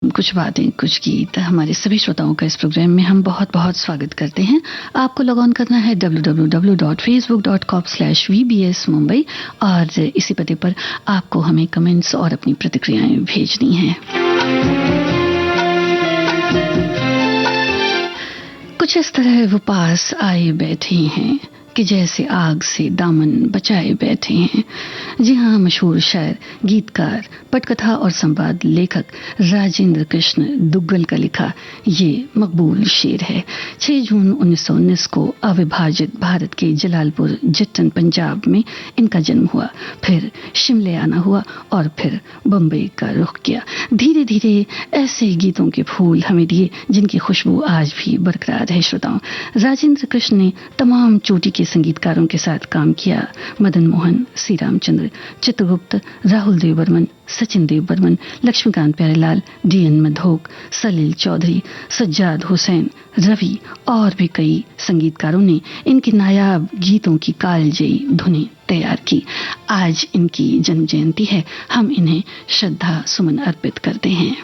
कुछ बातें कुछ गीत हमारे सभी श्रोताओं का इस प्रोग्राम में हम बहुत बहुत स्वागत करते हैं। आपको लॉग ऑन करना है www.facebook.com/vbs mumbai और इसी पते पर आपको हमें कमेंट्स और अपनी प्रतिक्रियाएं भेजनी हैं। कुछ इस तरह वो पास आए बैठे हैं कि जैसे आग से दामन बचाए बैठे हैं। जी हाँ, मशहूर शायर, गीतकार, पटकथा और संवाद लेखक राजेंद्र कृष्ण दुग्गल का लिखा ये मकबूल शेर है। 6 जून 1919 को अविभाजित भारत के जलालपुर जट्टन पंजाब में इनका जन्म हुआ। फिर शिमले आना हुआ और फिर बम्बई का रुख किया। धीरे धीरे ऐसे गीतों के फूल हमें दिए जिनकी खुशबू आज भी बरकरार है। श्रोताओं, राजेंद्र कृष्ण ने तमाम चोटी के संगीतकारों के साथ काम किया। मदन मोहन, सी रामचंद्र, चित्रगुप्त, राहुल देव बर्मन, सचिन देव बर्मन, लक्ष्मीकांत प्यारेलाल, डी.एन. मधोक, सलील चौधरी, सज्जाद हुसैन, रवि और भी कई संगीतकारों ने इनके नायाब गीतों की कालजयी धुनें तैयार की। आज इनकी जन्म जयंती है, हम इन्हें श्रद्धा सुमन अर्पित करते हैं।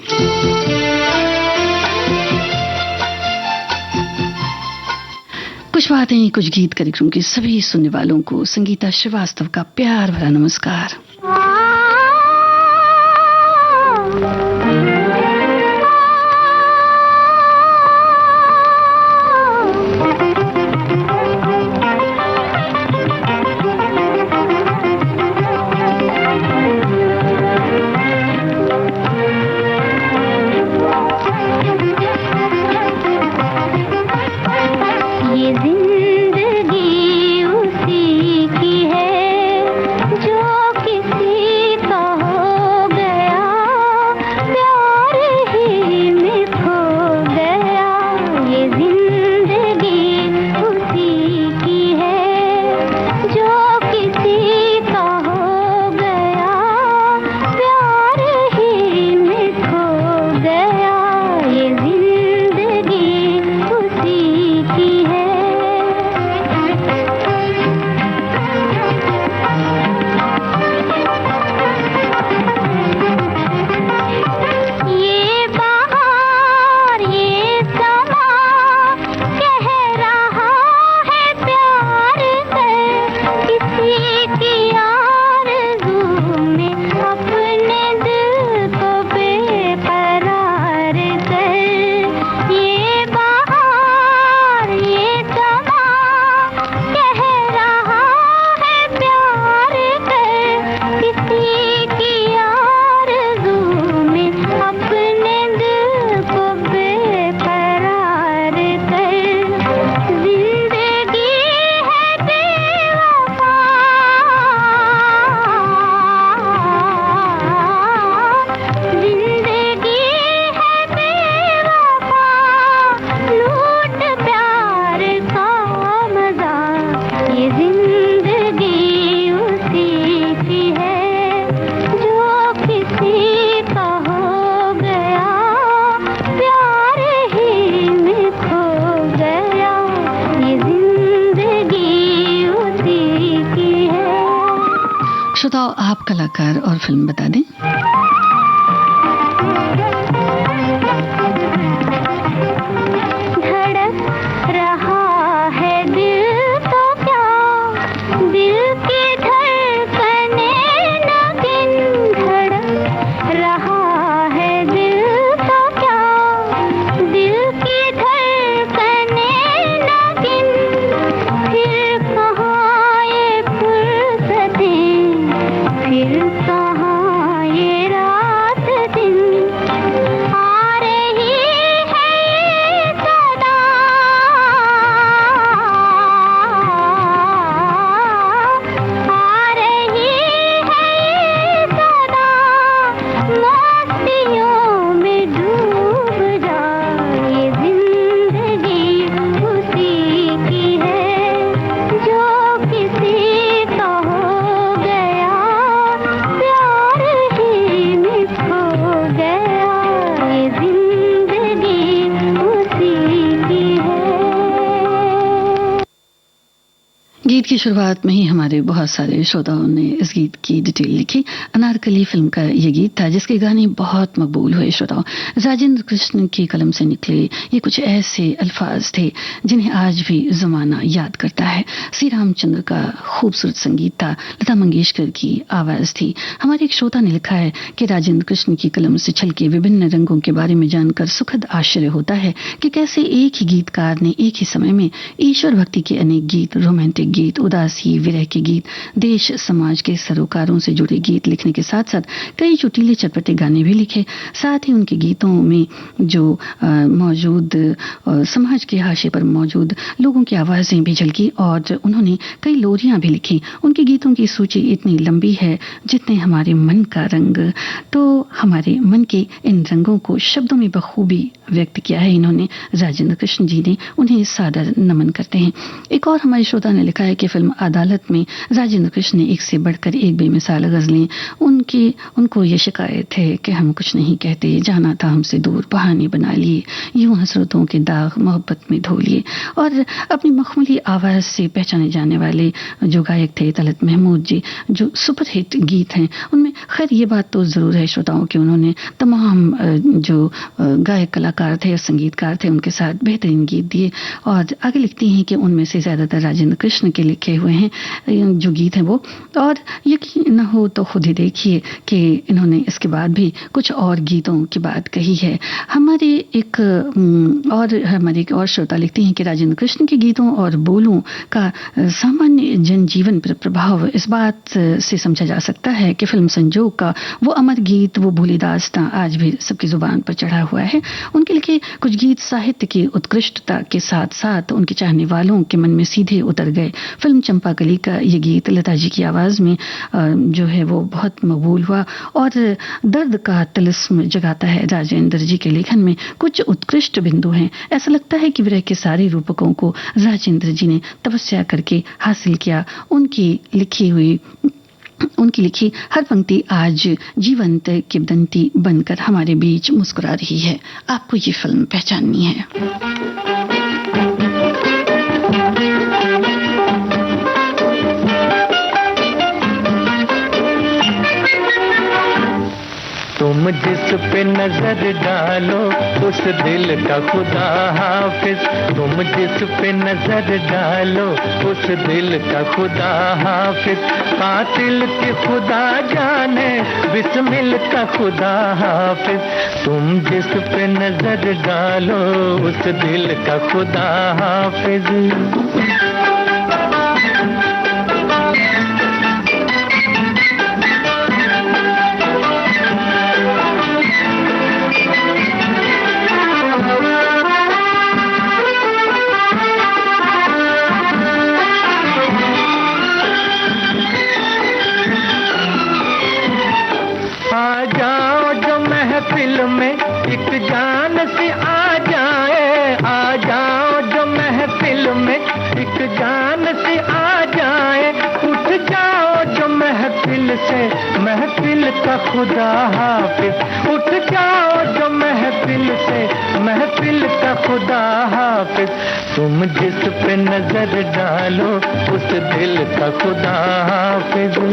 कुछ बातें कुछ गीत कार्यक्रम के सभी सुनने वालों को संगीता श्रीवास्तव का प्यार भरा नमस्कार। श्रोताओं, आप कलाकार और फिल्म बता दें। फिर कहाँ ये की शुरुआत में ही हमारे बहुत सारे श्रोताओं ने इस गीत की डिटेल लिखी। अनारकली फिल्म का ये गीत था जिसके गाने बहुत मकबूल हुए। श्रोताओं, राजेंद्र कृष्ण की कलम से निकले ये कुछ ऐसे अल्फाज थे जिन्हें आज भी जमाना याद करता है। श्री रामचंद्र का खूबसूरत संगीत था, लता मंगेशकर की आवाज थी। हमारे एक श्रोता ने लिखा है कि राजेंद्र कृष्ण की कलम से छलके विभिन्न रंगों के बारे में जानकर सुखद आश्चर्य होता है कि कैसे एक ही गीतकार ने एक ही समय में ईश्वर भक्ति के अनेक गीत, रोमांटिक गीत, उदासी, विरह के गीत, देश समाज के सरोकारों से जुड़े गीत लिखने के साथ साथ कई चुटीले चटपटे गाने भी लिखे। साथ ही उनके गीतों में जो मौजूद समाज के हाशिए पर मौजूद लोगों की आवाजें भी झलकी और उन्होंने कई लोरियां भी लिखी। उनके गीतों की सूची इतनी लंबी है जितने हमारे मन का रंग। तो हमारे मन के इन रंगों को शब्दों में बखूबी व्यक्त किया है इन्होंने, राजेंद्र कृष्ण जी ने। उन्हें सादर नमन करते हैं। एक और हमारे श्रोता ने लिखा है कि फिल्म अदालत में राजेंद्र कृष्ण ने एक से बढ़कर एक बेमिसाल गजलें। उनको ये शिकायत है कि हम कुछ नहीं कहते, जाना था हमसे दूर, बहाने बना लिए, यूं हसरतों के दाग मोहब्बत में धो लिए। और अपनी मखमली आवाज से पहचाने जाने वाले जो गायक थे तलत महमूद जी, जो सुपरहिट गीत हैं उनमें खैर ये बात तो जरूर है श्रोताओं कि उन्होंने तमाम जो गायक कलाकार थे, संगीतकार थे, उनके साथ बेहतरीन गीत दिए। और आगे लिखती हैं कि उनमें से ज्यादातर राजेंद्र कृष्ण के लिखे हुए हैं जो गीत हैं वो। और यकीन न हो तो खुद ही देखिए कि इन्होंने इसके बाद भी कुछ और गीतों की बात कही है। हमारे एक और श्रोता लिखती हैं कि राजेंद्र कृष्ण के गीतों और बोलों का सामान्य जनजीवन पर प्रभाव इस बात से समझा जा सकता है कि फिल्म संजोग का वो अमर गीत, वो भूली दास्तां आज भी सबकी जुबान पर चढ़ा हुआ है। उनके लिखे कुछ गीत साहित्य की उत्कृष्टता के साथ साथ उनके चाहने वालों के मन में सीधे उतर गए। फिल्म चंपाकली का ये गीत लता जी की आवाज में जो है वो बहुत मकबूल हुआ और दर्द का तिलिस्म जगाता है। राजेंद्र जी के लेखन में कुछ उत्कृष्ट बिंदु हैं। ऐसा लगता है कि विरह के सारे रूपकों को राजेंद्र जी ने तपस्या करके हासिल किया। उनकी लिखी हर पंक्ति आज जीवंत किंवदंती बनकर हमारे बीच मुस्कुरा रही है। आपको ये फिल्म पहचाननी है। तुम जिस पे नजर डालो उस दिल का खुदा हाफिज, तुम जिस पे नजर डालो उस दिल का खुदा हाफिज, कातिल के खुदा जाने बिस्मिल का खुदा हाफिज, तुम जिस पे नजर डालो उस दिल का खुदा हाफिज। आ जाओ जो महफिल में एक जान सी आ जाए, आ जाओ जो महफिल में एक जान सी आ जाए, उठ जाओ जो महफिल से महफिल का खुदा हाफिज, उठ जाओ जो महफिल से महफिल का खुदा हाफिज, तुम जिस पे नजर डालो उस दिल का खुदा हाफिज।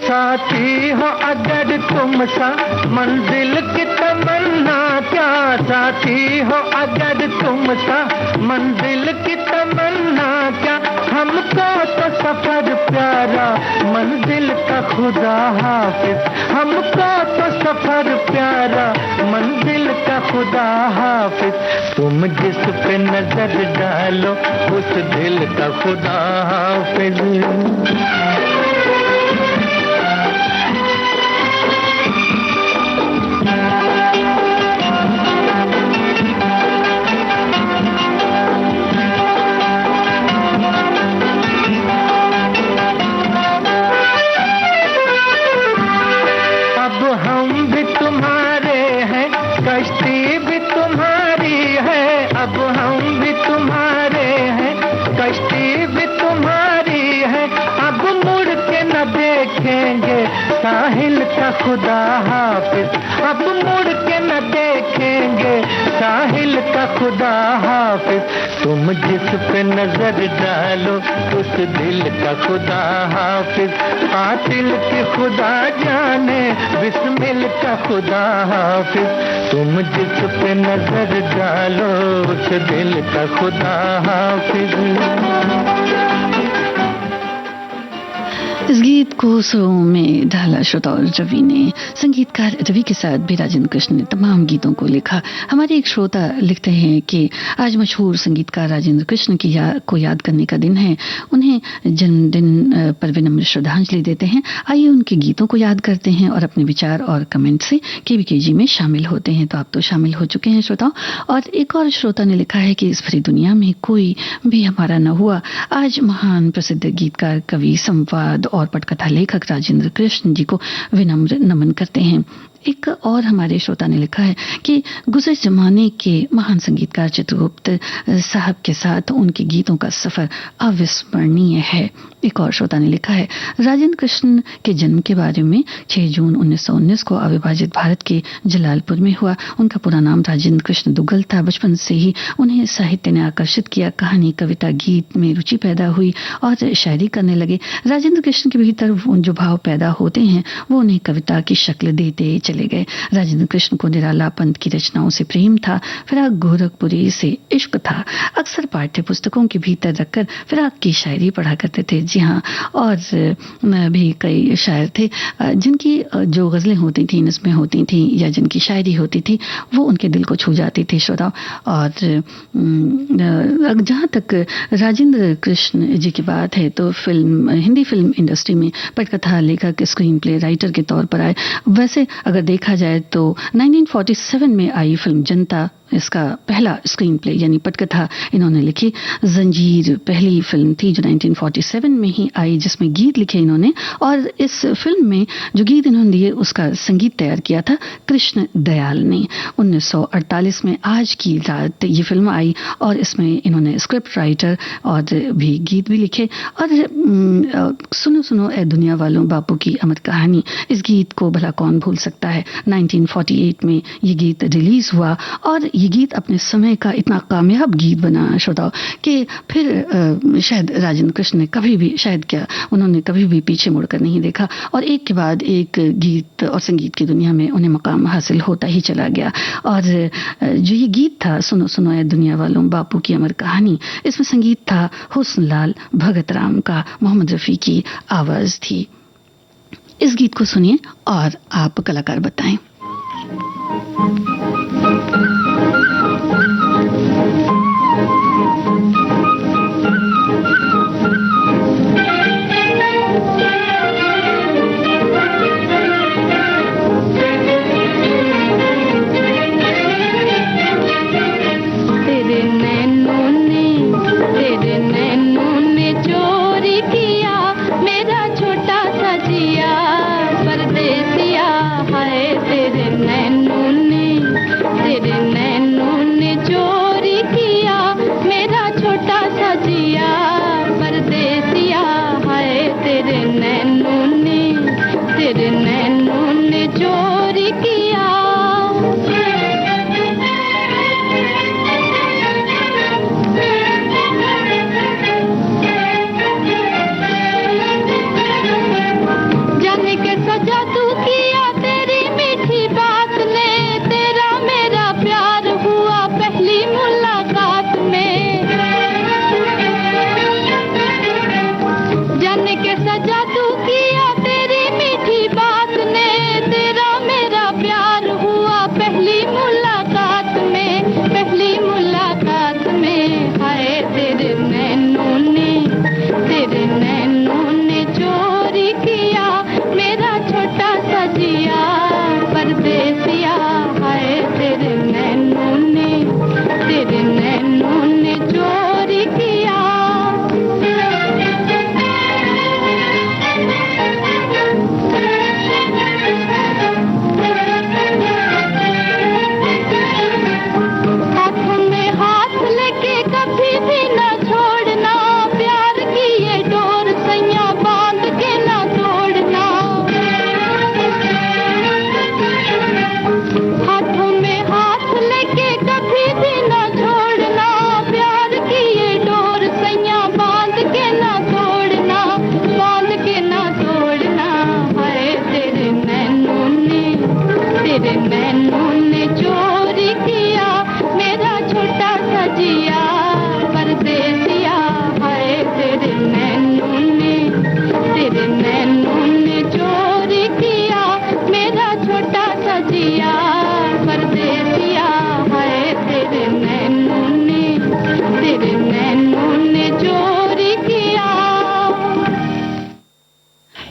साथी हो अगर तुम सा मंजिल की तमन्ना क्या, साथी हो अगर तुम सा मंजिल की तमन्ना क्या, हमको तो सफर प्यारा मंजिल का खुदा हाफिज, हमको तो सफर प्यारा मंजिल का खुदा हाफिज, तुम जिस पे नजर डालो उस दिल का खुदा हाफिज। कश्ती भी देखेंगे साहिल का खुदा हाफिज, अब मुड़ के न देखेंगे साहिल का खुदा हाफिज। तुम जिस पे नजर डालो उस दिल का खुदा हाफिज, कातिल की खुदा जाने बिस्मिल का खुदा हाफिज। तुम जिस पे नजर डालो उस दिल का खुदा हाफिज। इस गीत को सुरों में ढाला श्रोता और रवि ने। संगीतकार रवि के साथ भी राजेंद्र कृष्ण ने तमाम गीतों को लिखा। हमारे एक श्रोता लिखते हैं कि आज मशहूर संगीतकार राजेंद्र कृष्ण को याद करने का दिन है। उन्हें जन्मदिन पर विनम्र श्रद्धांजलि देते हैं। आइए उनके गीतों को याद करते हैं और अपने विचार और कमेंट से KBKG में शामिल होते हैं। तो आप तो शामिल हो चुके हैं श्रोताओं। और एक और श्रोता ने लिखा है कि इस भरी दुनिया में कोई भी हमारा न हुआ। आज महान प्रसिद्ध गीतकार, कवि, संवाद और पटकथा लेखक राजेंद्र कृष्ण जी को विनम्र नमन करते हैं। एक और हमारे श्रोता ने लिखा है कि गुज़र जमाने के महान संगीतकार चित्रगुप्त साहब के साथ उनके गीतों का सफर अविस्मरणीय है। एक और श्रोता ने लिखा है राजेंद्र कृष्ण के जन्म के बारे में 6 जून 1919 को अविभाजित भारत के जलालपुर में हुआ। उनका पूरा नाम राजेंद्र कृष्ण दुग्गल था। बचपन से ही उन्हें साहित्य ने आकर्षित किया। कहानी, कविता, गीत में रुचि पैदा हुई और शायरी करने लगे। राजेंद्र कृष्ण के भीतर जो भाव पैदा होते हैं वो उन्हें कविता की शक्ल देते चले गए। राजेंद्र कृष्ण को निराला पंत की रचनाओं से प्रेम था। फिराक गोरखपुरी से इश्क था। अक्सर पाठ्य पुस्तकों के भीतर रखकर फिराक की शायरी पढ़ा करते थे। जी हाँ, और भी कई शायर थे जिनकी जो गज़लें होती थी, नज़्में होती थी या जिनकी शायरी होती थी वो उनके दिल को छू जाती थी श्रोताओं। और जहाँ तक राजेंद्र कृष्ण जी की बात है तो हिंदी फिल्म इंडस्ट्री में पटकथा लेखक, स्क्रीन प्ले राइटर के तौर पर आए। वैसे अगर देखा जाए तो 1947 में आई फिल्म जनता, इसका पहला स्क्रीन प्ले यानी पटकथा इन्होंने लिखी। जंजीर पहली फिल्म थी जो 1947 में ही आई, जिसमें गीत लिखे इन्होंने। और इस फिल्म में जो गीत इन्होंने दिए उसका संगीत तैयार किया था कृष्ण दयाल ने। 1948 में आज की रात ये फिल्म आई और इसमें इन्होंने स्क्रिप्ट राइटर और भी गीत भी लिखे। और सुनो सुनो ए दुनिया वालों, बापू की अमर कहानी, इस गीत को भला कौन भूल सकता है। 1948 में ये गीत रिलीज हुआ और ये गीत अपने समय का इतना कामयाब गीत बना श्रोताओं कि फिर शायद राजेंद्र कृष्ण ने कभी भी, शायद क्या, उन्होंने कभी भी पीछे मुड़कर नहीं देखा और एक के बाद एक गीत और संगीत की दुनिया में उन्हें मकाम हासिल होता ही चला गया। और जो ये गीत था सुनो सुनो ए दुनिया वालों, बापू की अमर कहानी, इसमें संगीत था हुस्नलाल भगत राम का, मोहम्मद रफ़ी की आवाज थी। इस गीत को सुनिए और आप कलाकार बताएं। जाने के सजा तू किया तेरी मीठी बात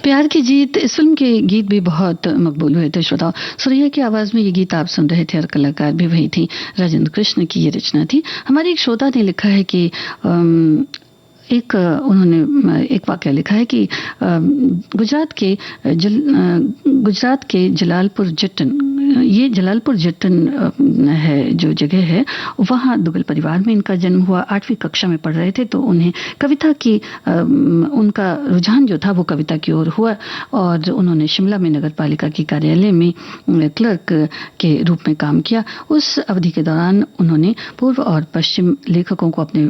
प्यार की जीत, इस फिल्म के गीत भी बहुत मकबूल हुए थे श्रोताओं। सुरैया की आवाज में ये गीत आप सुन रहे थे और कलाकार भी वही थी, राजेंद्र कृष्ण की ये रचना थी। हमारे एक श्रोता ने लिखा है कि उन्होंने एक वाकया लिखा है कि गुजरात के जलालपुर जट्टन, ये जलालपुर जट्टन है जो जगह है, वहाँ दुगल परिवार में इनका जन्म हुआ। 8वीं कक्षा में पढ़ रहे थे तो उन्हें कविता की उनका रुझान जो था वो कविता की ओर हुआ और उन्होंने शिमला में नगर पालिका की कार्यालय में क्लर्क के रूप में काम किया। उस अवधि के दौरान उन्होंने पूर्व और पश्चिम लेखकों को अपने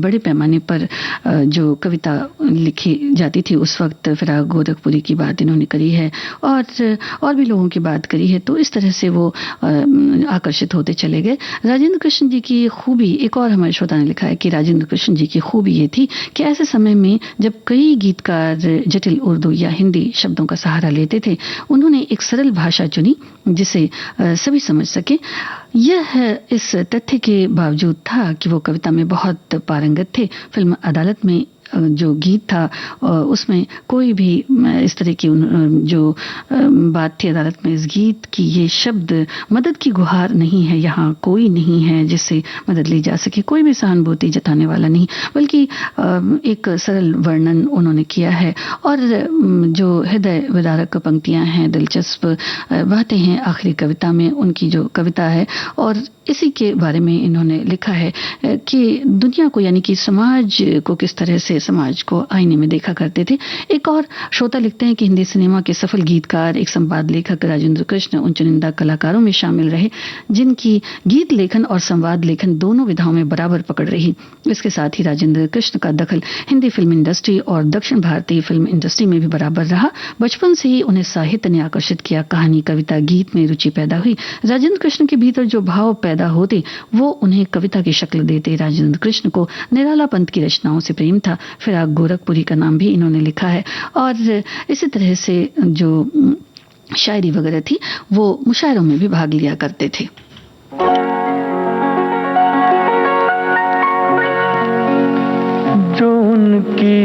बड़े पैमाने पर जो कविता लिखी जाती थी उस वक्त फिराक गोरखपुरी की बात इन्होंने करी है और भी लोगों की बात करी है। तो इस तरह से वो आकर्षित होते चले गए। राजेंद्र कृष्ण जी की खूबी, एक और हमारे श्रोता ने लिखा है कि राजेंद्र कृष्ण जी की खूबी ये थी कि ऐसे समय में जब कई गीतकार जटिल उर्दू या हिंदी शब्दों का सहारा लेते थे, उन्होंने एक सरल भाषा चुनी जिसे सभी समझ सके। यह इस तथ्य के बावजूद था कि वो कविता में बहुत पारंगत थे। फिल्म अदालत में जो गीत था उसमें कोई भी इस तरह की जो बात थी अदालत में, इस गीत की ये शब्द मदद की गुहार नहीं है, यहाँ कोई नहीं है जिससे मदद ली जा सके, कोई भी सहानुभूति जताने वाला नहीं, बल्कि एक सरल वर्णन उन्होंने किया है। और जो हृदय विदारक पंक्तियां हैं, दिलचस्प बातें हैं आखिरी कविता में, उनकी जो कविता है, और इसी के बारे में इन्होंने लिखा है कि दुनिया को, यानी कि समाज को किस तरह से समाज को आईने में देखा करते थे। एक और श्रोता लिखते हैं कि हिंदी सिनेमा के सफल गीतकार, एक संवाद लेखक राजेंद्र कृष्ण उन चुनिंदा कलाकारों में शामिल रहे जिनकी गीत लेखन और संवाद लेखन दोनों विधाओं में बराबर पकड़ रही। इसके साथ ही राजेंद्र कृष्ण का दखल हिंदी फिल्म इंडस्ट्री और दक्षिण भारतीय फिल्म इंडस्ट्री में भी बराबर रहा। बचपन से ही उन्हें साहित्य ने आकर्षित किया, कहानी, कविता, गीत में रुचि पैदा हुई। राजेंद्र कृष्ण के भीतर जो भाव पैदा होते वो उन्हें कविता की शक्ल देते। राजेंद्र कृष्ण को निराला पंत की रचनाओं से प्रेम था। फिराक गोरखपुरी का नाम भी इन्होंने लिखा है। और इसी तरह से जो शायरी वगैरह थी वो मुशायरों में भी भाग लिया करते थे। जो उनकी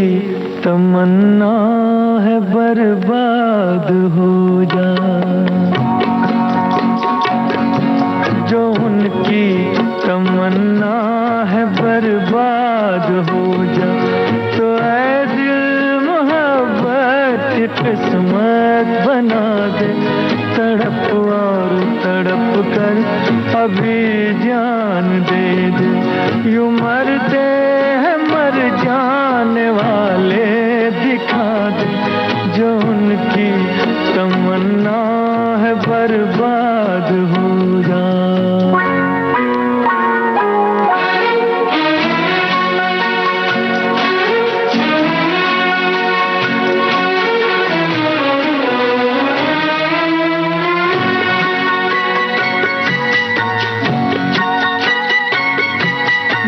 तमन्ना है बर्बाद हो जा, जो उनकी तमन्ना है बर्बाद हो जा, तो ऐ दिल मोहब्बत किस्मत बना दे। तड़प और तड़प कर अभी जान दे दे, यूं मरते हैं मर जाने वाले दिखा दे। जो उनकी तमन्ना है बर्बाद हो जा।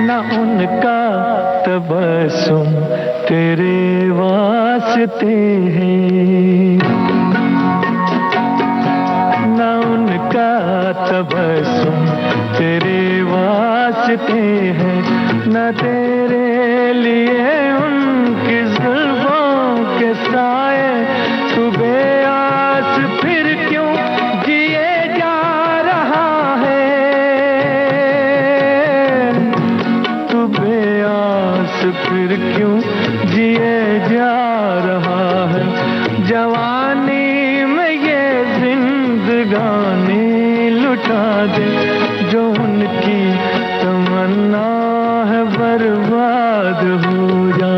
न उनका तबस्सुम तेरे वास्ते है, न उनका तबस्सुम तेरे वास्ते है, न तेरे लिए उनकी जुल्फों के साए। तू बेआस फिर क्यों जिए जा रहा है, तू बेआस फिर क्यों जिए जा रहा है। जवानी में ये जिंदगानी लुटा दे, जो उनकी तमन्ना है बर्बाद हो जा।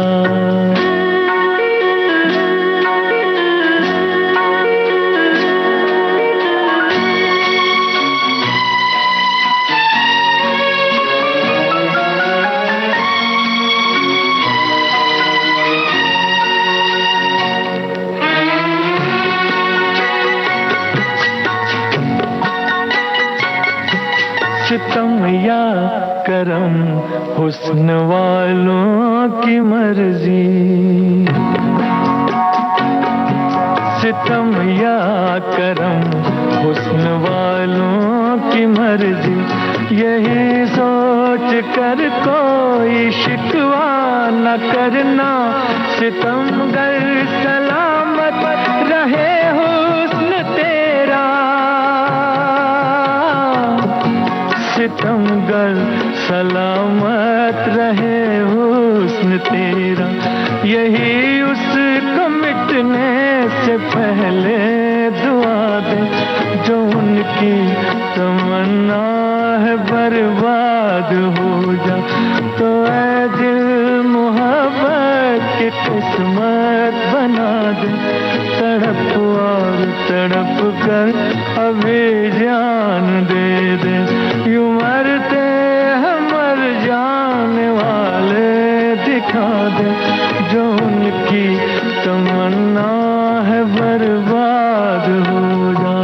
सितम या करम हुस्न वालों की मर्जी, सितम या करम हुस्न वालों की मर्जी। यही सोच कर कोई शिकवा न करना, सितमगर सलामत सितमगर सलामत रहे हुस्न तेरा, यही उसको मिटने से पहले दुआ दे जो उनकी तमन्ना है बर्बाद हो जा। तो ऐ दिल मोहब्बत की किस्मत बना दे, तड़प और तड़प कर अभी जान दे दे। यूं मरते हैं मर जाने वाले दिखा दे जो उनकी तमन्ना है बर्बाद हो जा।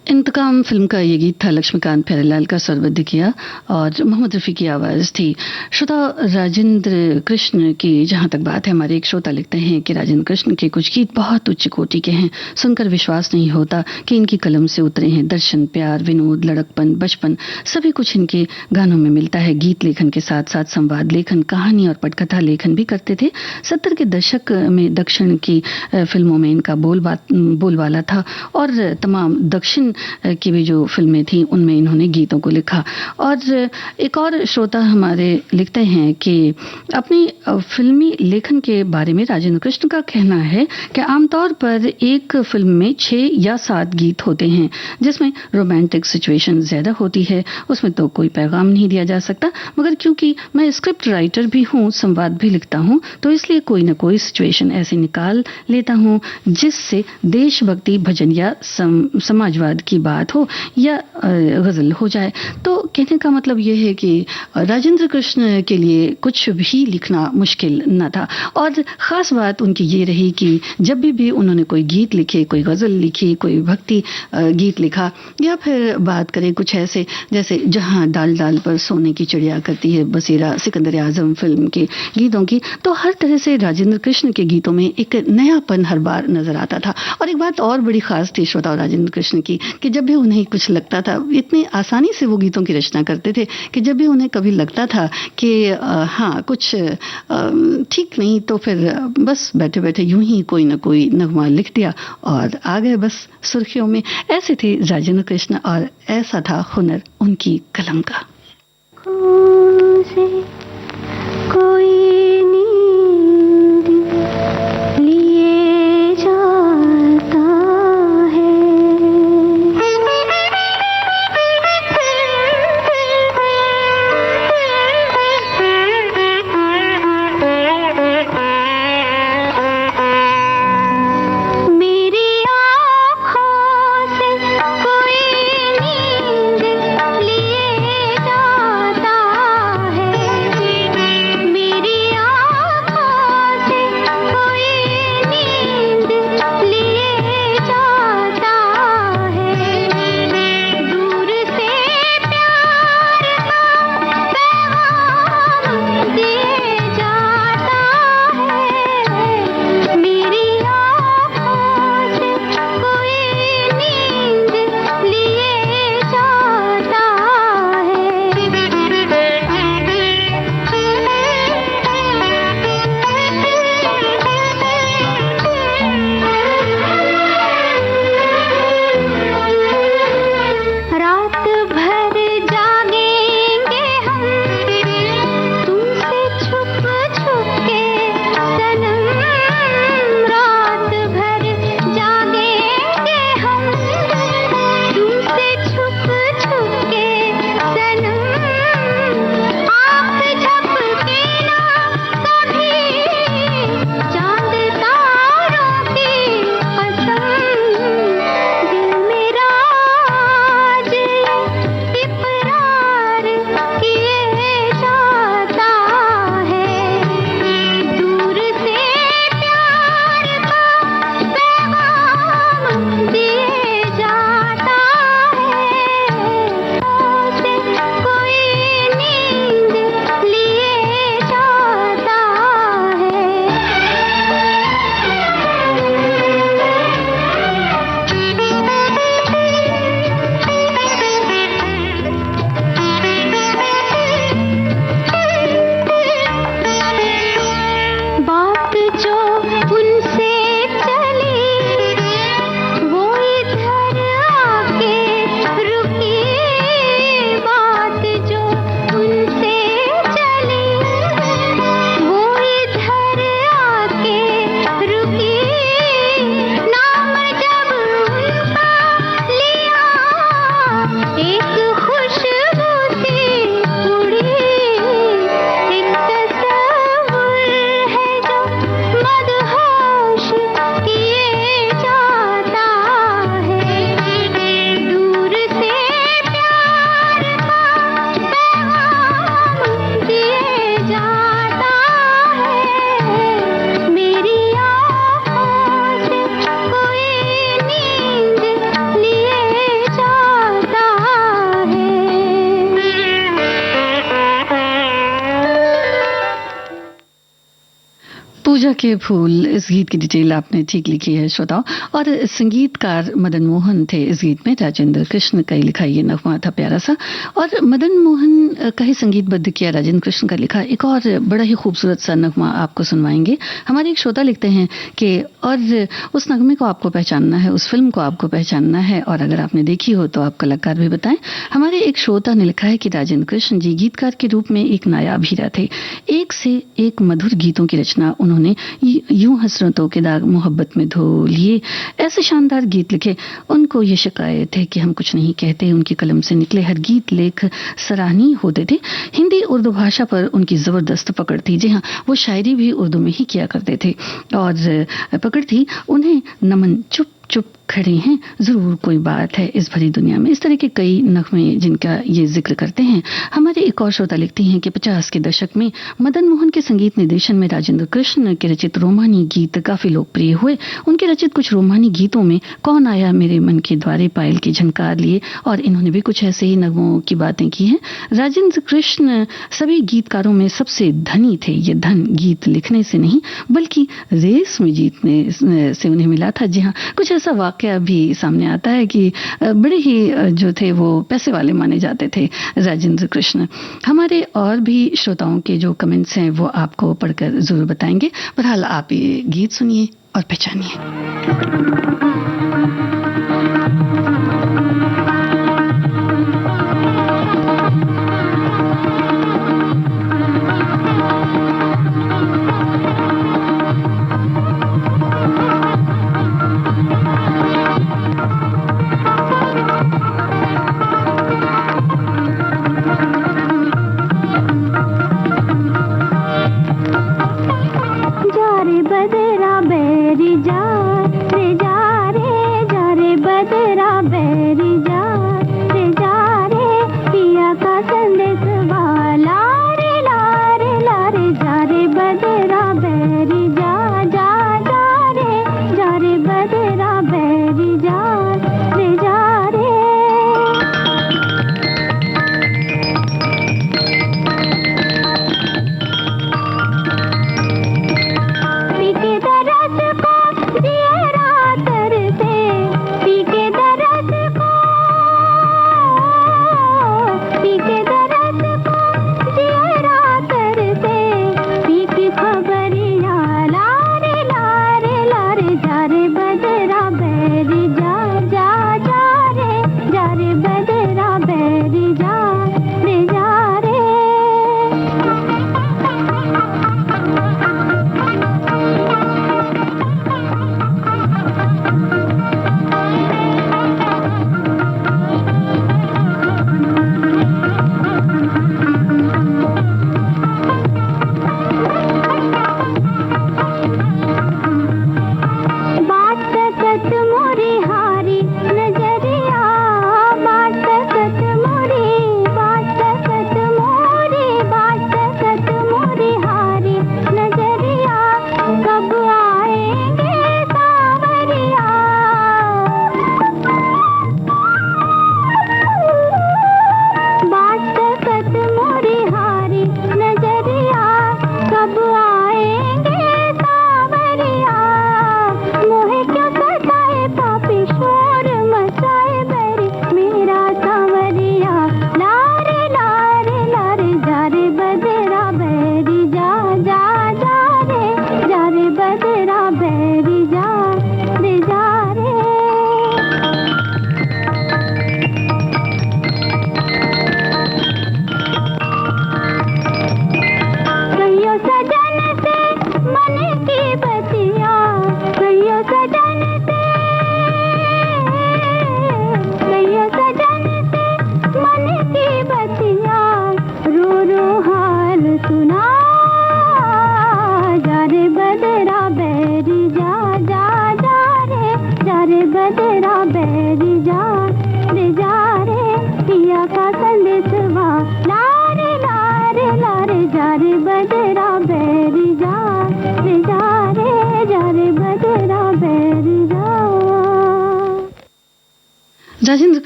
इंतकाम फिल्म का ये गीत था लक्ष्मीकांत प्यारेलाल का स्वरबद्ध किया और मोहम्मद रफ़ी की आवाज़ थी। श्रोता, राजेंद्र कृष्ण की जहाँ तक बात है, हमारे एक श्रोता लिखते हैं कि राजेंद्र कृष्ण के कुछ गीत बहुत उच्च कोटि के हैं, सुनकर विश्वास नहीं होता कि इनकी कलम से उतरे हैं। दर्शन, प्यार, विनोद, लड़कपन, बचपन सभी कुछ इनके गानों में मिलता है। गीत लेखन के साथ साथ संवाद लेखन, कहानी और पटकथा लेखन भी करते थे। 70 के दशक में दक्षिण की फिल्मों में इनका बोलबाला था और तमाम दक्षिण की भी जो फिल्में थी उनमें इन्होंने गीतों को लिखा। और एक और श्रोता हमारे लिखते हैं कि अपनी फिल्मी लेखन के बारे में राजेंद्र कृष्ण का कहना है कि आमतौर पर एक फिल्म में 6 या 7 गीत होते हैं जिसमें रोमांटिक सिचुएशन ज्यादा होती है, उसमें तो कोई पैगाम नहीं दिया जा सकता, मगर क्योंकि मैं स्क्रिप्ट राइटर भी हूँ, संवाद भी लिखता हूँ, तो इसलिए कोई ना कोई सिचुएशन ऐसे निकाल लेता हूँ जिससे देशभक्ति, भजन या समाजवाद की बात हो या गजल हो जाए। तो कहने का मतलब यह है कि राजेंद्र कृष्ण के लिए कुछ भी लिखना मुश्किल न था। और खास बात उनकी ये रही कि जब भी उन्होंने कोई गीत लिखे, कोई गजल लिखी, कोई भक्ति गीत लिखा, या फिर बात करें कुछ ऐसे जैसे जहां डाल डाल पर सोने की चिड़िया करती है बसेरा, सिकंदर आजम फिल्म के गीतों की, तो हर तरह से राजेंद्र कृष्ण के गीतों में एक नयापन हर बार नजर आता था। और एक बात और बड़ी खास थी श्रोता राजेंद्र कृष्ण की कि जब भी उन्हें कुछ लगता था, इतनी आसानी से वो गीतों की रचना करते थे कि जब भी उन्हें कभी लगता था कि हाँ कुछ ठीक नहीं, तो फिर बस बैठे बैठे यूं ही कोई ना कोई नगमा लिख दिया और आ गए बस सुर्खियों में। ऐसे थे राजेंद्र कृष्ण और ऐसा था हुनर उनकी कलम का। कोई नींद लिए जाता है, मेरी आँखों से कोई नींद लिए जाता है। पूजा के फूल, इस गीत की डिटेल आपने ठीक लिखी है श्रोताओं। और संगीतकार मदन मोहन थे इस गीत में। राजेंद्र कृष्ण का ही लिखा ये नगमा था प्यारा सा, और मदन मोहन का ही संगीतबद्ध किया राजेंद्र कृष्ण का लिखा एक और बड़ा ही खूबसूरत सा नगमा आपको सुनवाएंगे। हमारे एक श्रोता लिखते हैं कि और उस नगमे को आपको पहचानना है, उस फिल्म को आपको पहचानना है, और अगर आपने देखी हो तो आप कलाकार भी बताएं। हमारे एक श्रोता ने लिखा है कि राजेंद्र कृष्ण जी गीतकार के रूप में एक नायाब हीरा थे। एक से एक मधुर गीतों की रचना उन्होंने, यूं हसरतों के दाग मोहब्बत में धो लिए, ऐसे शानदार गीत लिखे। उनको ये शिकायत है कि हम कुछ नहीं कहते, उनकी कलम से निकले हर गीत लेख सराहनीय होते थे। हिंदी उर्दू भाषा पर उनकी जबरदस्त पकड़ थी। जी हाँ, वो शायरी भी उर्दू में ही किया करते थे और पकड़ थी। उन्हें नमन, चुप चुप खड़े हैं, जरूर कोई बात है इस भरी दुनिया में। इस तरह के कई नगमे जिनका ये जिक्र करते हैं। हमारे एक और श्रोता लिखती हैं कि 50 के दशक में मदन मोहन के संगीत निर्देशन में राजेंद्र कृष्ण के रचित रोमानी गीत काफी लोकप्रिय हुए। उनके रचित कुछ रोमानी गीतों में कौन आया मेरे मन के द्वारे पायल की झनकार लिए, और इन्होंने भी कुछ ऐसे ही नगमों की बातें की हैं। राजेंद्र कृष्ण सभी गीतकारों में सबसे धनी थे। ये धन गीत लिखने से नहीं बल्कि रेस में जीतने से उन्हें मिला था। जी हाँ, कुछ ऐसा वाकया भी सामने आता है कि बड़े ही जो थे वो पैसे वाले माने जाते थे राजेंद्र कृष्ण। हमारे और भी श्रोताओं के जो कमेंट्स हैं वो आपको पढ़कर जरूर बताएंगे। बहरहाल आप ये गीत सुनिए और पहचानिए। जा रे बदेरा बेरी जा रे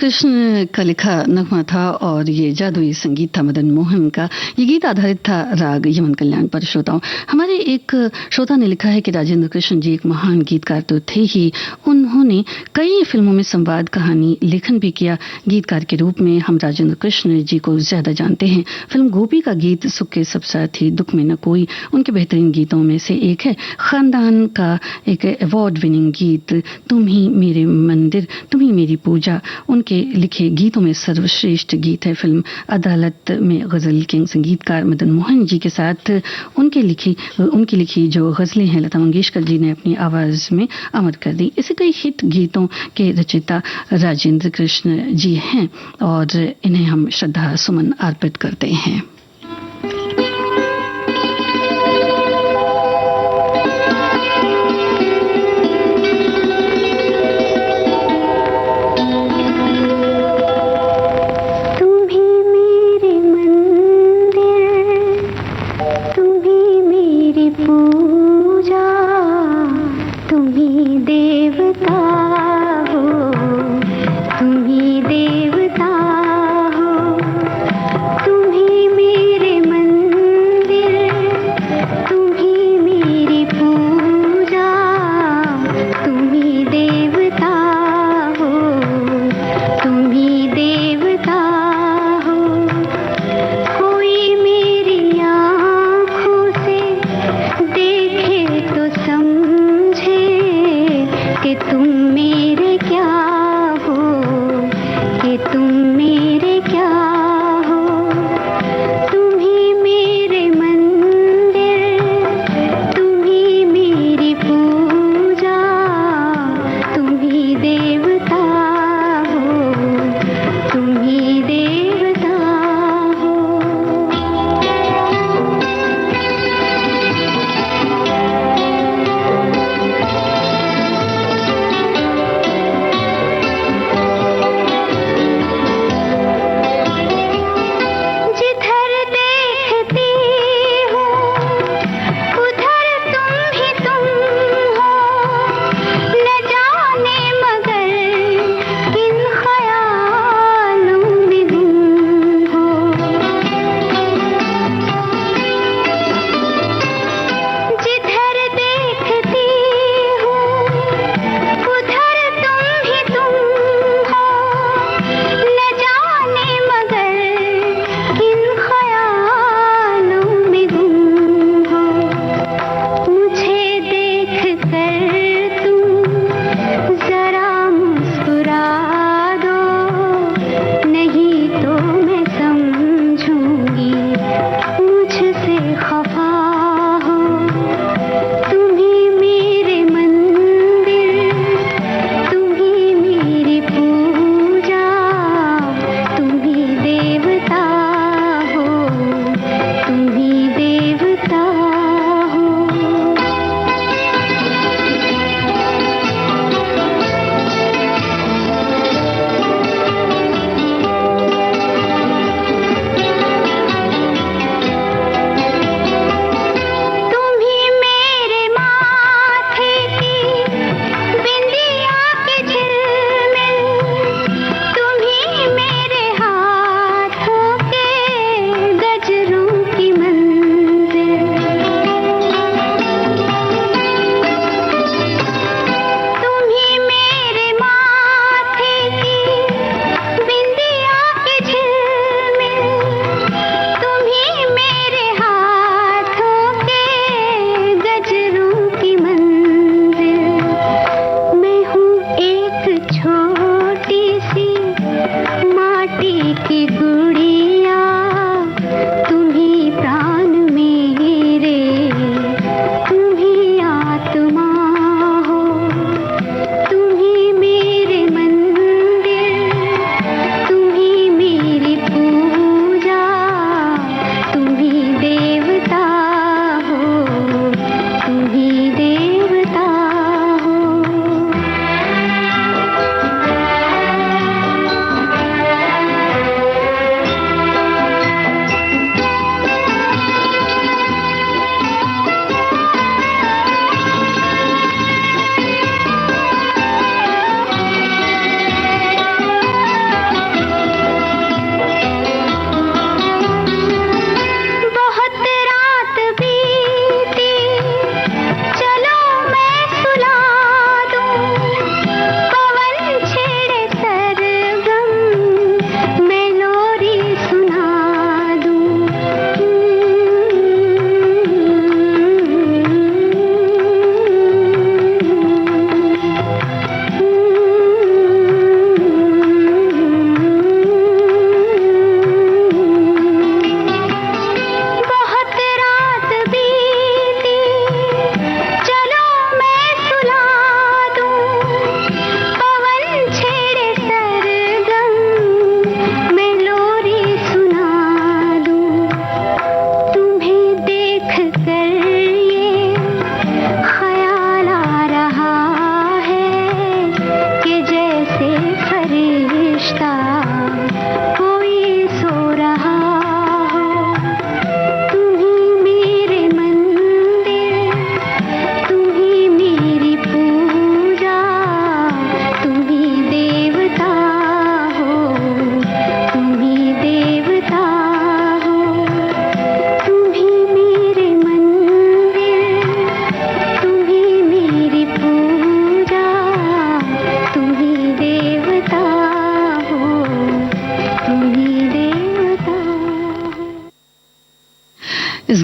कृष्ण का लिखा नगमा था और ये जादुई संगीत था मदन मोहन का। ये गीत आधारित था राग यमन कल्याण पर। श्रोताओं, हमारे एक श्रोता ने लिखा है कि राजेंद्र कृष्ण जी एक महान गीतकार तो थे ही, उन्होंने कई फिल्मों में संवाद, कहानी, लेखन भी किया। गीतकार के रूप में हम राजेंद्र कृष्ण जी को ज्यादा जानते हैं। फिल्म गोपी का गीत सुख के सब साथी दुख में न कोई उनके बेहतरीन गीतों में से एक है। खानदान का एक अवार्ड विनिंग गीत तुम ही मेरे मंदिर तुम ही मेरी पूजा उनके लिखे गीतों में सर्वश्रेष्ठ गीत है। फिल्म अदालत में गजल किंग संगीतकार मदन मोहन जी के साथ उनकी लिखी जो गजलें हैं लता मंगेशकर जी ने अपनी आवाज में अमर कर दी। इसे कई हिट गीतों के रचयिता राजेंद्र कृष्ण जी हैं और इन्हें हम श्रद्धा सुमन अर्पित करते हैं। दे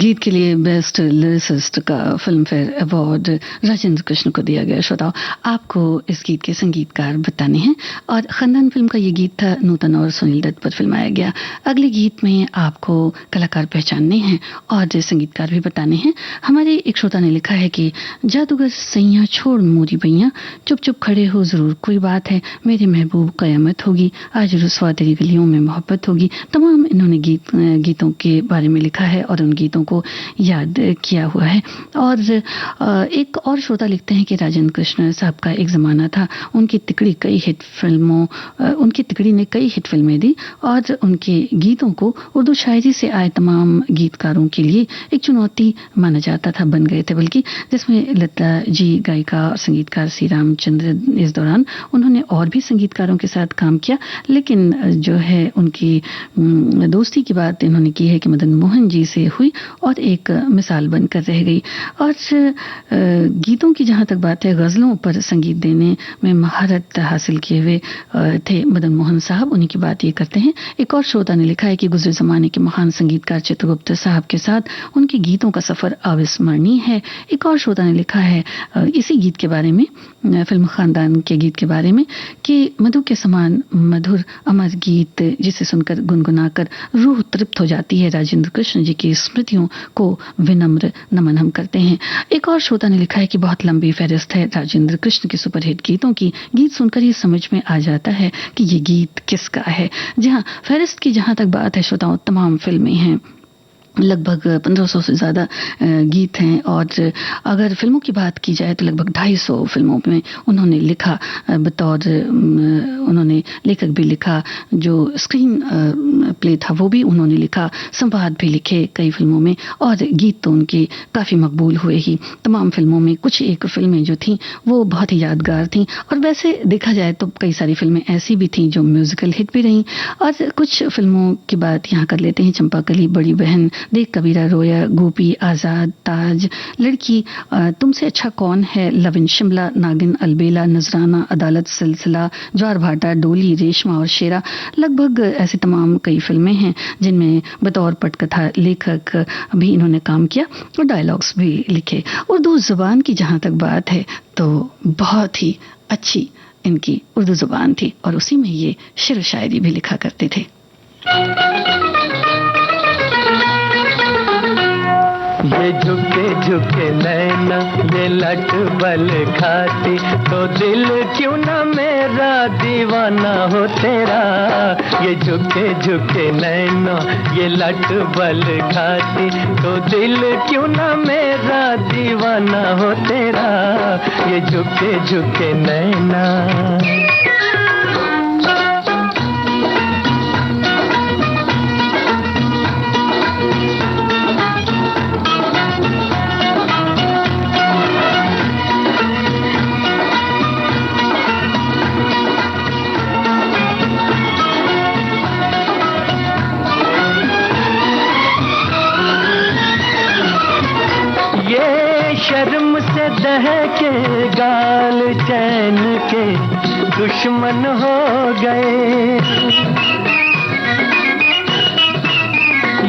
गीत के लिए बेस्ट लिरिसिस्ट का film fair award Rajendra Krishna को दिया गया। श्रोताओं, आपको इस गीत के संगीतकार बताने हैं और खानदान फिल्म का ये गीत था, नूतन और सुनील दत्त पर फिल्माया गया। अगले गीत में आपको कलाकार पहचानने हैं और संगीतकार भी बताने हैं। हमारे एक श्रोता ने लिखा है कि जादूगर सैया छोड़ मोरी बैया, चुप चुप खड़े हो जरूर कोई बात है, मेरे महबूब कयामत होगी, आज रुसवा तेरी गलियों में मोहब्बत होगी। तमाम इन्होंने गीतों के बारे में लिखा है और उन गीतों को याद किया हुआ है। और एक और श्रोता लिखते हैं कि राजेंद्र कृष्ण साहब का एक ज़माना था, उनकी तिकड़ी ने कई हिट फिल्में दी और उनके गीतों को उर्दू शायरी से आए तमाम गीतकारों के लिए एक चुनौती माना जाता था, बन गए थे बल्कि, जिसमें लता जी गायिका और संगीतकार सी रामचंद्र, इस दौरान उन्होंने और भी संगीतकारों के साथ काम किया, लेकिन जो है उनकी दोस्ती की बात इन्होंने की है कि मदन मोहन जी से हुई और एक मिसाल बनकर रह गई। और गीतों की जहाँ तक बात है, गज़लों पर संगीत देने में महारत हासिल किए हुए थे मदन मोहन साहब, उन्हीं की बात ये करते हैं। एक और श्रोता ने लिखा है कि गुजरे ज़माने के महान संगीतकार चित्रगुप्त साहब के साथ उनके गीतों का सफ़र अविस्मरणीय है। एक और श्रोता ने लिखा है इसी गीत के बारे में, फिल्म खानदान के गीत के बारे में, कि मधु के समान मधुर अमर गीत जिसे सुनकर गुनगुनाकर रूह तृप्त हो जाती है। राजेंद्र कृष्ण जी की स्मृतियों को विनम्र नमन हम करते हैं। एक और श्रोता ने लिखा है कि बहुत लंबी फहरिस्त है राजेंद्र कृष्ण के सुपरहिट गीतों की, गीत सुनकर ही समझ में आ जाता है कि ये गीत किसका है। जी हाँ, फहरिस्त की जहाँ तक बात है श्रोताओं, तमाम फिल्में हैं, लगभग 1500 से ज़्यादा गीत हैं और अगर फिल्मों की बात की जाए तो लगभग 250 फिल्मों में उन्होंने लिखा, बतौर उन्होंने लेखक भी लिखा, जो स्क्रीन प्ले था वो भी उन्होंने लिखा, संवाद भी लिखे कई फिल्मों में और गीत तो उनके काफ़ी मकबूल हुए ही तमाम फिल्मों में। कुछ एक फिल्में जो थीं वो बहुत ही यादगार थीं और वैसे देखा जाए तो कई सारी फिल्में ऐसी भी थीं जो म्यूज़िकल हिट भी रहीं। और कुछ फिल्मों की बात यहाँ कर लेते हैं, चंपाकली, बड़ी बहन, देख कबीरा रोया, गोपी, आज़ाद, ताज, लड़की, तुमसे अच्छा कौन है, लव इन शिमला, नागिन, अलबेला, नजराना, अदालत, सिलसिला, ज्वार भाटा, डोली, रेशमा और शेरा, लगभग ऐसी तमाम कई फिल्में हैं जिनमें बतौर पटकथा लेखक भी इन्होंने काम किया और डायलॉग्स भी लिखे। उर्दू ज़ुबान की जहाँ तक बात है तो बहुत ही अच्छी इनकी उर्दू ज़ुबान थी और उसी में ये शेर शायरी भी लिखा करते थे। ये झुके झुके नैना, ये लट बल खाती, तो दिल क्यों ना मेरा दीवाना हो तेरा। ये झुके झुके नैना, ये लट बल खाती, तो दिल क्यों ना मेरा दीवाना हो तेरा। ये झुके झुके नैना। शर्म से दहके गाल चैन के दुश्मन हो गए।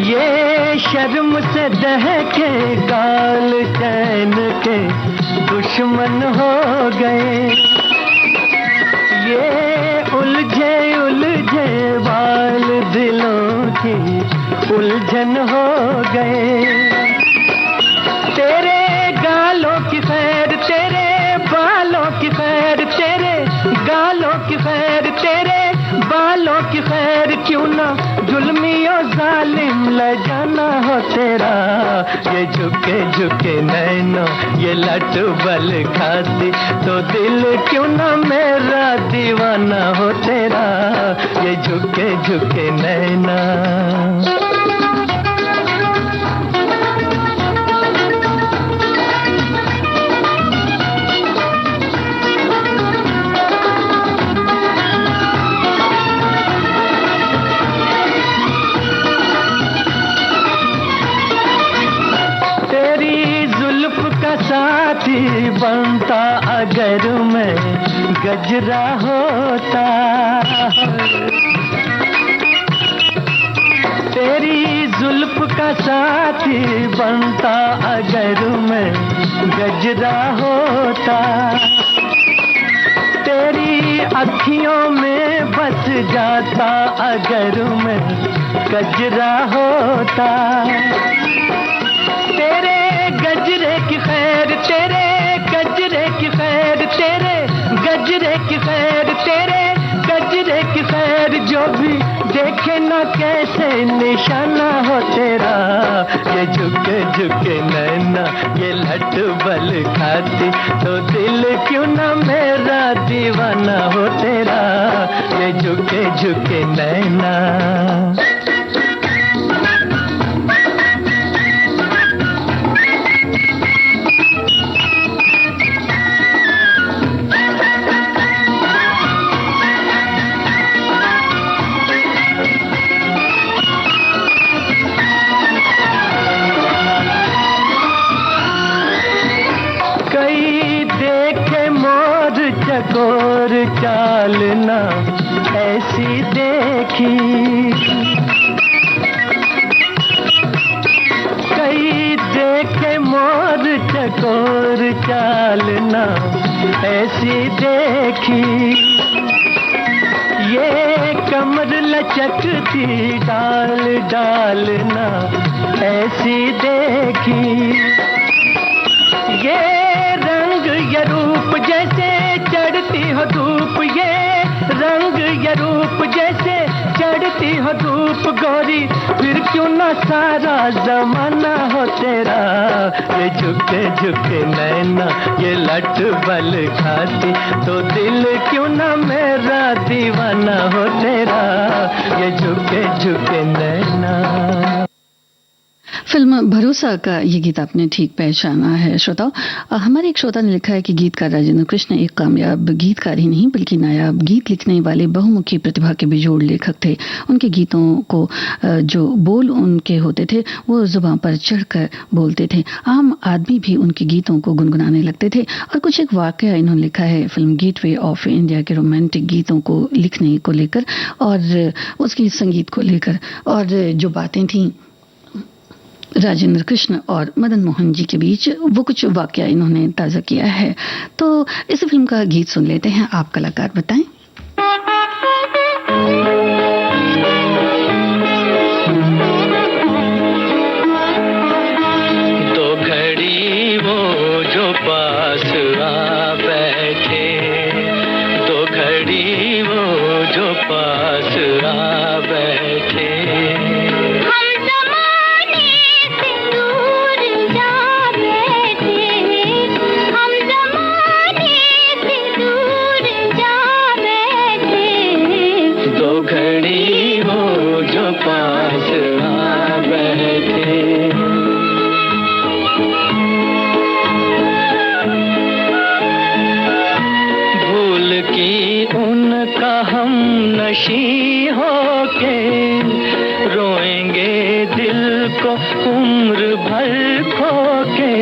ये शर्म से दहके गाल चैन के दुश्मन हो गए। ये उलझे उलझे बाल दिलों की उलझन हो गए। तेरे गालों की खैर, तेरे बालों की खैर, तेरे गालों की खैर, तेरे बालों की खैर, क्यों ना जुल्मियों जालिम ले जाना हो तेरा। ये झुके झुके नैनो, ये लट बल खाती, तो दिल क्यों ना मेरा दीवाना हो तेरा। ये झुके झुके नैना। साथी बनता अगर मैं गजरा होता। तेरी जुल्फ का साथी बनता अगर मैं गजरा होता, तेरी अखियों में बस जाता अगर मैं गजरा होता। तेरे गजरे की खैर, तेरे गजरे की खैर, तेरे गजरे की खैर, तेरे गजरे की खैर, जो भी देखे ना कैसे निशाना हो तेरा। ये झुके झुके नैना, ये लट बल खाती, तो दिल क्यों ना मेरा दीवाना हो तेरा। ये झुके झुके नैना। चकोर चालना ऐसी देखी, कई देखे मोर चकोर चालना ऐसी देखी। ये कमर लचकती डाल डालना ऐसी देखी। ये रंग ये रूप जैसे चढ़ती हो धूप, ये रंग ये रूप जैसे चढ़ती हो धूप गोरी, फिर क्यों ना सारा जमाना हो तेरा। ये झुके झुके नैना, ये लट बल खाती, तो दिल क्यों ना मेरा दीवाना हो तेरा। ये झुके झुके नैना। फिल्म भरोसा का ये गीत आपने ठीक पहचाना है श्रोताओ। हमारे एक श्रोता ने लिखा है कि गीतकार राजेंद्र कृष्ण एक कामयाब गीतकार ही नहीं बल्कि नायाब गीत लिखने वाले बहुमुखी प्रतिभा के बेजोड़ लेखक थे। उनके गीतों को जो बोल उनके होते थे वो जुबान पर चढ़कर बोलते थे। आम आदमी भी उनके गीतों को गुनगुनाने लगते थे। और कुछ एक वाकया इन्होंने लिखा है फिल्म गेटवे ऑफ इंडिया के रोमांटिक गीतों को लिखने को लेकर और उसकी संगीत को लेकर, और जो बातें थीं राजेंद्र कृष्ण और मदन मोहन जी के बीच, वो कुछ वाकया इन्होंने ताज़ा किया है। तो इस फिल्म का गीत सुन लेते हैं। आप कलाकार बताएं। दो घड़ी वो जो पास आ बैठे, दो घड़ी वो जो पास आ बैठे, पास आ बैठे। भूल की उनका हम नशी होके, रोएंगे दिल को उम्र भर खोके।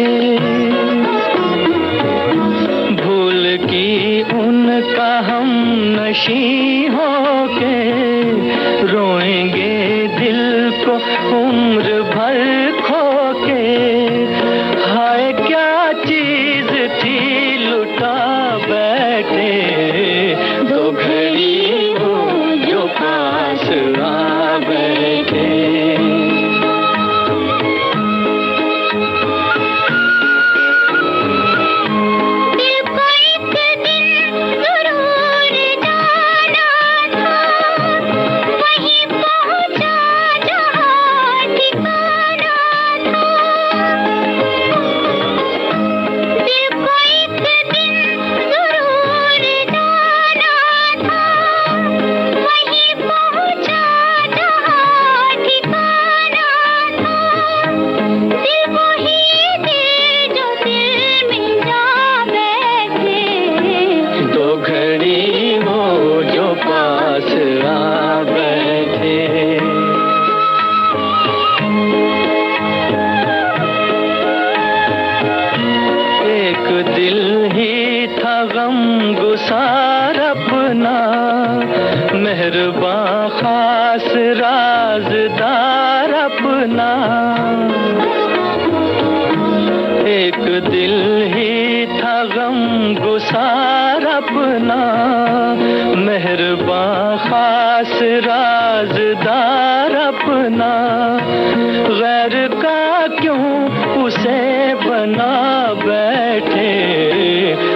भूल की उनका हम नशी होके, रोएंगे दिल को उम्र भर खोके। हाय क्या चीज थी लुटा बैठे, दो घड़ी वो जो पास आ बैठे। गुसार अपना मेहरबान खास राजदार दिल ही था गम गुसार अपना, मेहरबान खास राजदार अपना, गैर का क्यों उसे बना बैठे,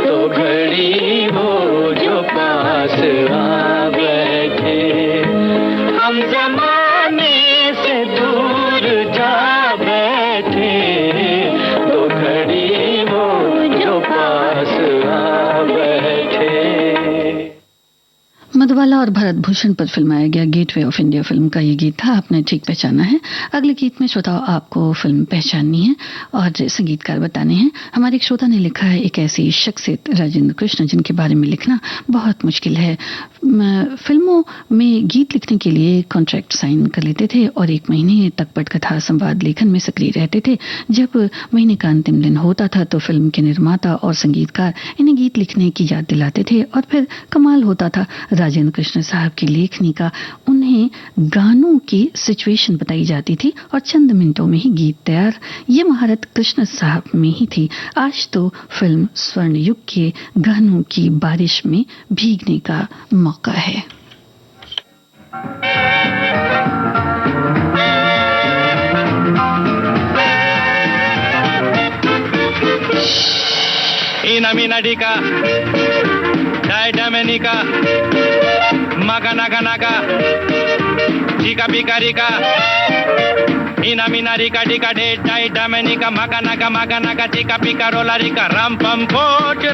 तो घड़ी वो जो पास आ बैठे। हम जमाने से दूर जा बैठे, तो घड़ी वो जो पास आ बैठे। मधुबाला और भरत भूषण पर फिल्माया गया गेटवे ऑफ इंडिया फिल्म का ये गीत था, आपने ठीक पहचाना है। अगले गीत में श्रोताओं आपको फिल्म पहचाननी है और संगीतकार बताने हैं। हमारे एक श्रोता ने लिखा है, एक ऐसी शख्सियत राजेंद्र कृष्ण जिनके बारे में लिखना बहुत मुश्किल है। फिल्मों में गीत लिखने के लिए कॉन्ट्रैक्ट साइन कर लेते थे और 1 महीने तक पटकथा संवाद लेखन में सक्रिय रहते थे। जब महीने का अंतिम दिन होता था तो फिल्म के निर्माता और संगीतकार इन्हें गीत लिखने की याद दिलाते थे और फिर कमाल होता था राजेंद्र कृष्ण साहब की लेखनी का। उन्हें गानों की सिचुएशन बताई जाती थी और चंद मिनटों में ही गीत तैयार। ये महारत कृष्ण साहब में ही थी। आज तो फिल्म स्वर्ण युग के गानों की बारिश में भीगने का मौका है। Ina mina dika, dai damenika, maga naga naga, dika bika rika. Ina mina rika dika de dai damenika, maga naga, dika bika rola rika, ram pam poch.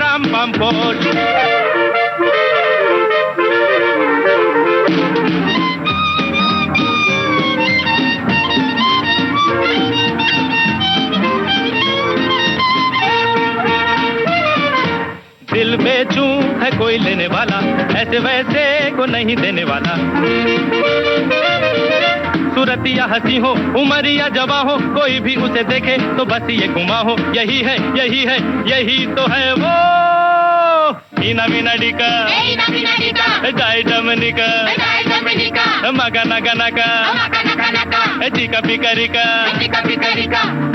दिल बेचूं है कोई लेने वाला, ऐसे वैसे को नहीं देने वाला। सूरत या हंसी हो, उम्र या जवां हो, कोई भी उसे देखे तो बस ये गुमा हो। यही है, यही तो है वो। इना मिना डिका, डाई डमनिका, मगा नगा नगा, चिका पिका रिका,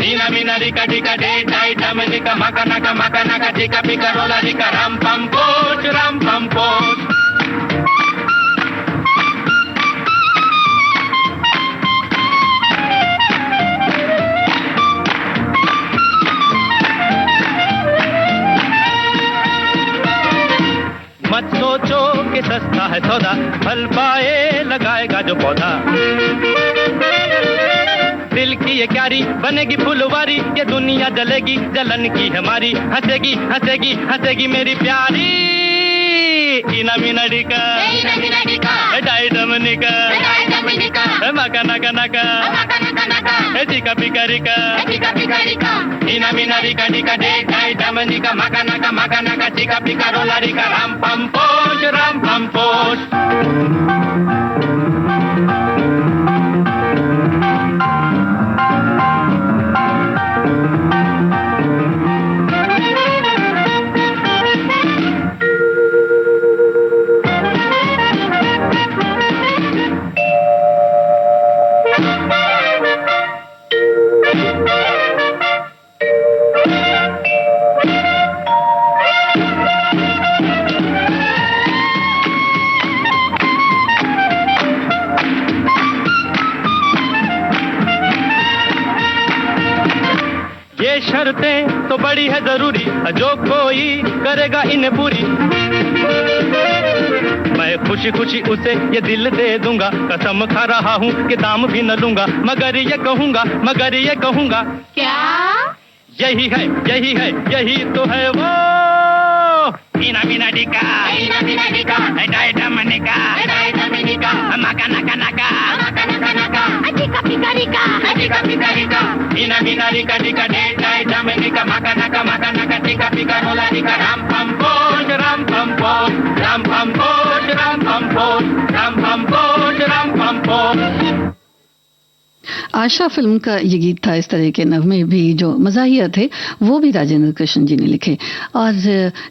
इना मिना रिका डिका डे डाई डमनिका, मगा नगा, चिका पिका रोला रिका, राम पम पोच। मत सोचो कि सस्ता है सौदा, फल पाए लगाएगा जो पौधा। दिल की ये क्यारी बनेगी फुलवारी, ये दुनिया जलेगी जलन की हमारी। हंसेगी मेरी प्यारी। इना मिना डिका, डाई डमनिका, मगा नगा, चिका पिका रिका, इना मिना रिका डिका डे डाई डमनिका, मगा नगा, चिका पिका रोला रिका, राम पम पोच। शर्तें तो बड़ी है जरूरी, जो कोई करेगा इन्हें पूरी। मैं खुशी उसे ये दिल दे दूंगा, कसम खा रहा हूँ कि दाम भी न लूंगा। मगर ये कहूंगा क्या? यही है, यही तो है वो। इना मिना डिका, डाई डमनिका, मगा नगा, चिका पिका रिका, इना मिना रिका डिका डे डाई डमनिका, मगा नगा, चिका पिका रोला रिका, राम पम पोच, राम पम पोच। आशा फिल्म का ये गीत था। इस तरह के नगमे भी जो मज़ाहिया थे वो भी राजेंद्र कृष्ण जी ने लिखे और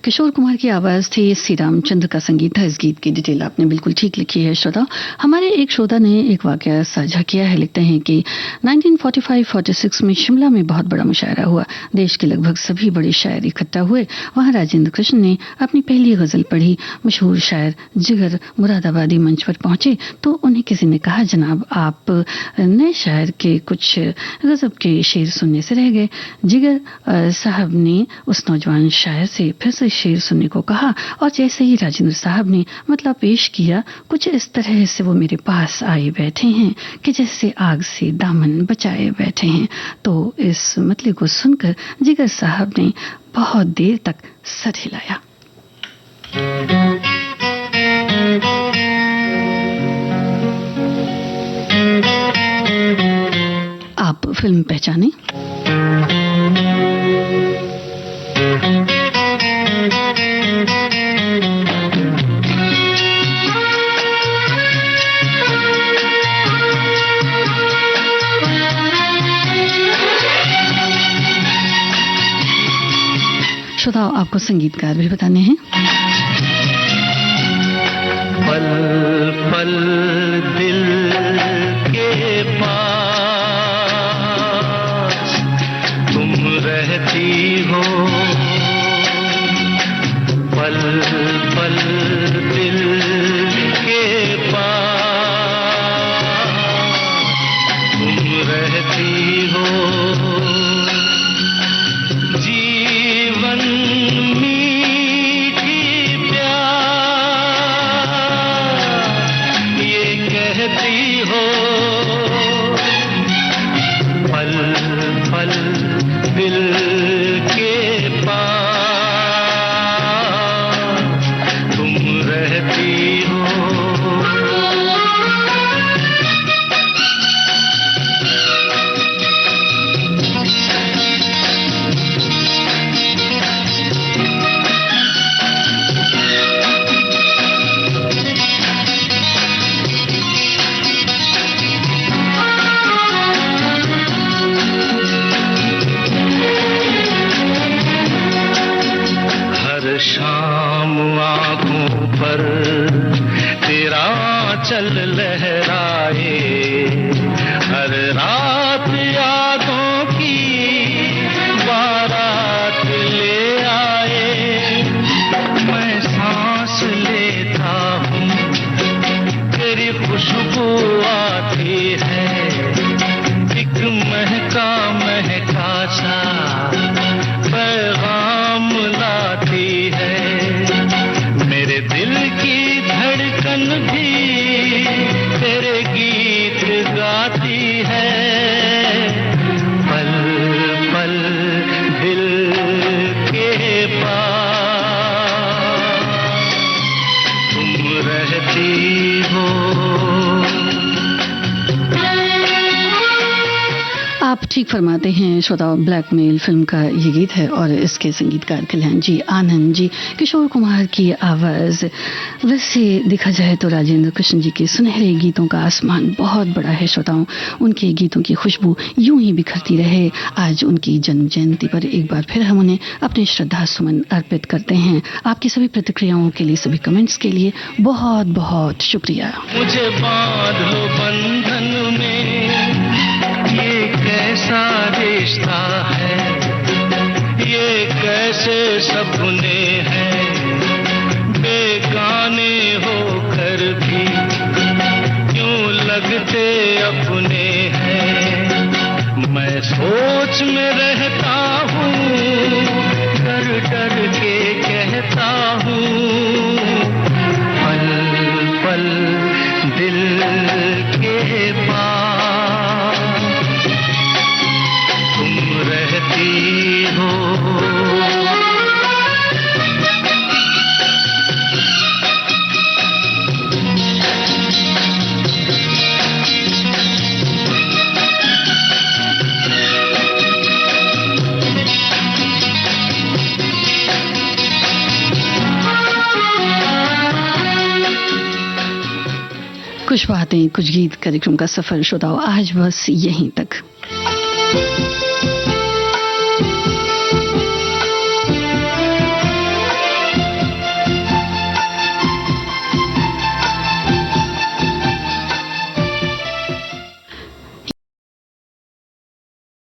किशोर कुमार की आवाज़ थी। श्री रामचंद्र का संगीत था। इस गीत की डिटेल आपने बिल्कुल ठीक लिखी है श्रोता। हमारे एक श्रोता ने एक वाकया साझा किया है। लिखते हैं कि 1945-46 में शिमला में बहुत बड़ा मुशायरा हुआ। देश के लगभग सभी बड़े शायर इकट्ठा हुए। वहाँ राजेंद्र कृष्ण ने अपनी पहली गज़ल पढ़ी। मशहूर शायर जिगर मुरादाबादी मंच पर पहुंचे तो उन्हें किसी ने कहा, जनाब आप नए शायर के कुछ गजब के शेर सुनने से रह गए। जिगर साहब ने उस नौजवान शायर से फिर से शेर सुनने को कहा और जैसे ही राजेंद्र साहब ने मतलब पेश किया, कुछ इस तरह से वो मेरे पास आए बैठे हैं कि जैसे आग से दामन बचाए बैठे हैं। तो इस मतले को सुनकर जिगर साहब ने बहुत देर तक सर हिलाया। आप फिल्म पहचाने? श्रोताओ, आपको संगीतकार भी बताने हैं। पल पल दिल के पास तुम रहती हो, पल पल दिल के पास तुम रहती हो। जीवन मीठी प्यार ये कहती हो, पल पल दिल के पास तुम रहती हो। शाम आँखों पर तेरा चल लहराए, हर रात यादों की बारात ले आए। मैं सांस लेता हूँ तेरी खुशबू आती है, एक महका महका सा पैगाम लाती है। मेरे दिल की धड़कन भी तेरे गीत गाती है, पल पल दिल के पास तुम रहती हो। आप ठीक फरमाते हैं श्रोताओं। ब्लैकमेल फिल्म का ये गीत है और इसके संगीतकार कल्याण जी, आनंद जी, किशोर कुमार की आवाज़। वैसे देखा जाए तो राजेंद्र कृष्ण जी के सुनहरे गीतों का आसमान बहुत बड़ा है श्रोताओं। उनके गीतों की खुशबू यूं ही बिखरती रहे। आज उनकी जन्म जयंती पर एक बार फिर हम उन्हें अपने श्रद्धा सुमन अर्पित करते हैं। आपकी सभी प्रतिक्रियाओं के लिए, सभी कमेंट्स के लिए बहुत बहुत शुक्रिया। मुझे बांध लो बंधन में, ये कैसा रिश्ता है, ये कैसे सपने हैं, बेगाने होकर भी क्यों लगते अपने हैं। मैं सोच में रहता हूँ, डर डर के कहता हूँ, पल पल दिल के पास तुम रहती हो। कुछ बातें कुछ गीत कार्यक्रम का सफर श्रोताओं आज बस यहीं तक।